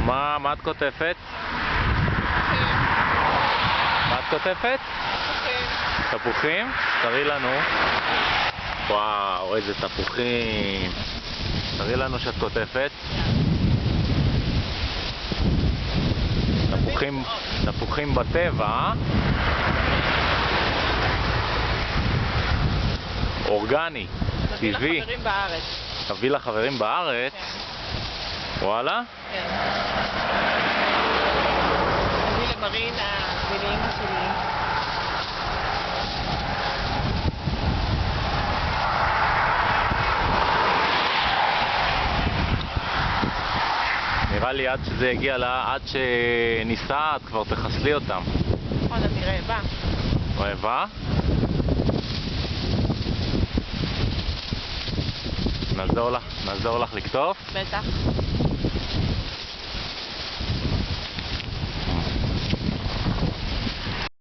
מה את כותפת? מה את כותפת? תפוחים? תראי לנו. וואו, איזה תפוחים. תראי לנו שאת כותפת. תפוחים בטבע. אורגני, טבעי. תביא לחברים בארץ. תביא לחברים בארץ? כן. וואלה? כן. תביא למרינה ולאמא שלי. נראה לי עד שזה יגיע עד שניסה, את כבר תחסלי אותם. נכון, אני רעבה. רעבה? נעזור לך לקטוף? בטח.